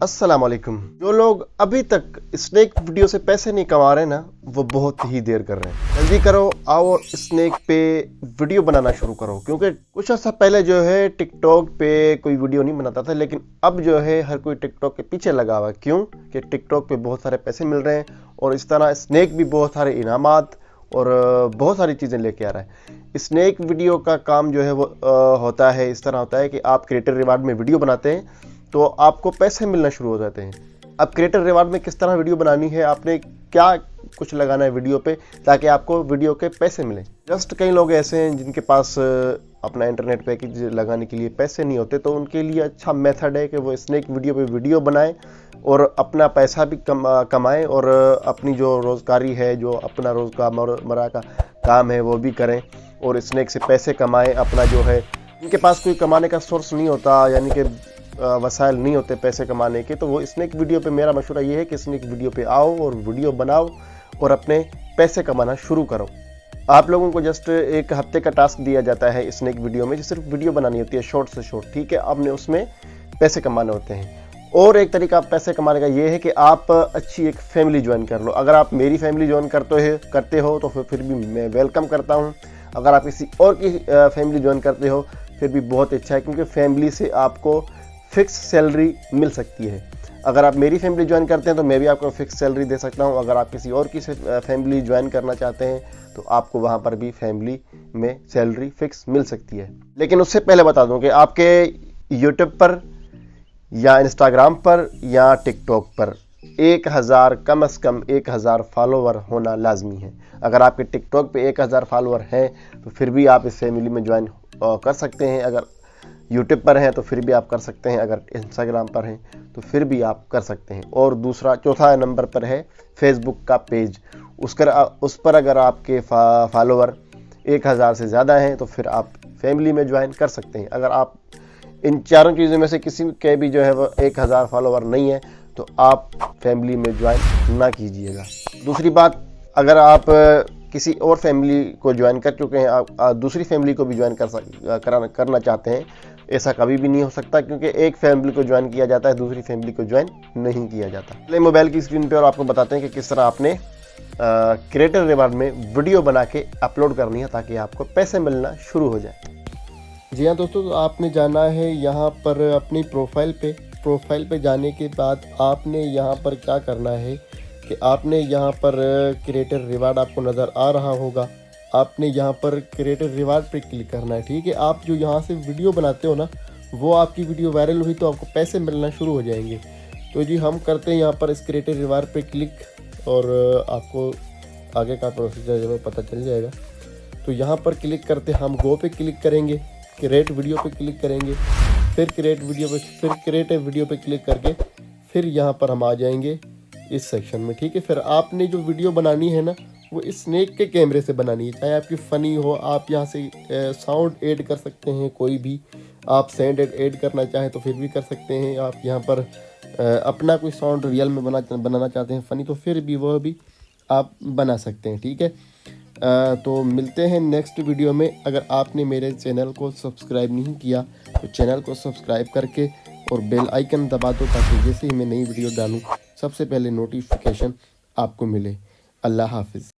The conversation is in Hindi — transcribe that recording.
अस्सलाम वालेकुम। जो लोग अभी तक स्नेक वीडियो से पैसे नहीं कमा रहे ना, वो बहुत ही देर कर रहे हैं। जल्दी करो, आओ स्नेक पे वीडियो बनाना शुरू करो। क्योंकि कुछ अर्सा पहले जो है टिकटॉक पे कोई वीडियो नहीं बनाता था, लेकिन अब जो है हर कोई टिकटॉक के पीछे लगा हुआ है। क्यों कि टिकटॉक पे बहुत सारे पैसे मिल रहे हैं और इस तरह स्नेक भी बहुत सारे इनामात और बहुत सारी चीज़ें लेके आ रहा है। स्नेक वीडियो का काम जो है वो होता है, इस तरह होता है कि आप क्रिएटर रिवार्ड में वीडियो बनाते हैं तो आपको पैसे मिलना शुरू हो जाते हैं। अब क्रिएटर रिवार्ड में किस तरह वीडियो बनानी है, आपने क्या कुछ लगाना है वीडियो पे ताकि आपको वीडियो के पैसे मिले। जस्ट कई लोग ऐसे हैं जिनके पास अपना इंटरनेट पैकेज लगाने के लिए पैसे नहीं होते, तो उनके लिए अच्छा मेथड है कि वो स्नेक वीडियो पे वीडियो बनाएं और अपना पैसा भी कमाएं और अपनी जो रोज़गारी है, जो अपना रोज़मर्रा का काम है वो भी करें और स्नेक से पैसे कमाएं। अपना जो है, इनके पास कोई कमाने का सोर्स नहीं होता, यानी कि वसाइल नहीं होते पैसे कमाने के, तो वो स्नेक वीडियो पे मेरा मशवरा ये है कि स्नेक वीडियो पे आओ और वीडियो बनाओ और अपने पैसे कमाना शुरू करो। आप लोगों को जस्ट एक हफ्ते का टास्क दिया जाता है स्नेक वीडियो में, जो सिर्फ वीडियो बनानी होती है शॉर्ट से शॉर्ट, ठीक है। आपने उसमें पैसे कमाने होते हैं। और एक तरीका पैसे कमाने का ये है कि आप अच्छी एक फैमिली ज्वाइन कर लो। अगर आप मेरी फैमिली ज्वाइन करते हो तो फिर भी मैं वेलकम करता हूँ। अगर आप किसी और की फैमिली ज्वाइन करते हो फिर भी बहुत अच्छा है, क्योंकि फैमिली से आपको फिक्स सैलरी मिल सकती है। अगर आप मेरी फैमिली ज्वाइन करते हैं तो मैं भी आपको फिक्स सैलरी दे सकता हूं। अगर आप किसी और की फैमिली ज्वाइन करना चाहते हैं तो आपको वहां पर भी फैमिली में सैलरी फिक्स मिल सकती है। लेकिन उससे पहले बता दूं कि आपके यूट्यूब पर या इंस्टाग्राम पर या टिकटॉक पर 1000 कम से कम 1000 फॉलोवर होना लाजमी है। अगर आपके टिकटॉक पे 1000 फॉलोवर हैं तो फिर भी आप इस फैमिली में ज्वाइन कर सकते हैं। अगर यूट्यूब पर हैं तो फिर भी आप कर सकते हैं, अगर इंस्टाग्राम पर हैं तो फिर भी आप कर सकते हैं। और चौथा नंबर पर है फेसबुक का पेज। उस पर अगर आपके फॉलोवर 1000 से ज़्यादा हैं तो फिर आप फैमिली में ज्वाइन कर सकते हैं। अगर आप इन चारों चीज़ों में से किसी के भी जो है वो 1000 फॉलोवर नहीं है तो आप फैमिली में ज्वाइन ना कीजिएगा। दूसरी बात, अगर आप किसी और फैमिली को ज्वाइन कर चुके हैं, आप दूसरी फैमिली को भी ज्वाइन करना चाहते हैं, ऐसा कभी भी नहीं हो सकता, क्योंकि एक फैमिली को ज्वाइन किया जाता है, दूसरी फैमिली को ज्वाइन नहीं किया जाता। पहले मोबाइल की स्क्रीन पे और आपको बताते हैं कि किस तरह आपने क्रिएटर रिवार्ड में वीडियो बना के अपलोड करनी है ताकि आपको पैसे मिलना शुरू हो जाए। जी हाँ दोस्तों, तो आपने जाना है यहाँ पर अपनी प्रोफाइल पे जाने के बाद आपने यहाँ पर क्या करना है कि आपने यहाँ पर क्रिएटर रिवार्ड आपको नज़र आ रहा होगा, आपने यहाँ पर क्रिएटर रिवार्ड पे क्लिक करना है, ठीक है। आप जो यहाँ से वीडियो बनाते हो ना, वो आपकी वीडियो वायरल हुई तो आपको पैसे मिलना शुरू हो जाएंगे। तो जी हम करते हैं यहाँ पर इस क्रिएटर रिवार्ड पे क्लिक और आपको आगे का प्रोसीजर जो है पता चल जाएगा। तो यहाँ पर क्लिक करते हम गो पे क्लिक करेंगे, क्रिएट वीडियो पे क्लिक करेंगे, फिर क्रिएट वीडियो पे क्लिक करके फिर यहाँ पर हम आ जाएंगे इस सेक्शन में, ठीक है। फिर आपने जो वीडियो बनानी है ना, वो स्नेक के कैमरे से बनानी है, चाहे आपकी फ़नी हो। आप यहाँ से साउंड ऐड कर सकते हैं, कोई भी आप साउंड ऐड करना चाहें तो फिर भी कर सकते हैं। आप यहाँ पर अपना कोई साउंड रियल में बनाना चाहते हैं फ़नी, तो फिर भी वह भी आप बना सकते हैं, ठीक है। तो मिलते हैं नेक्स्ट वीडियो में। अगर आपने मेरे चैनल को सब्सक्राइब नहीं किया तो चैनल को सब्सक्राइब करके और बेल आइकन दबा दो, ताकि जैसे ही मैं नई वीडियो डालूँ सबसे पहले नोटिफिकेशन आपको मिले। अल्लाह हाफिज़।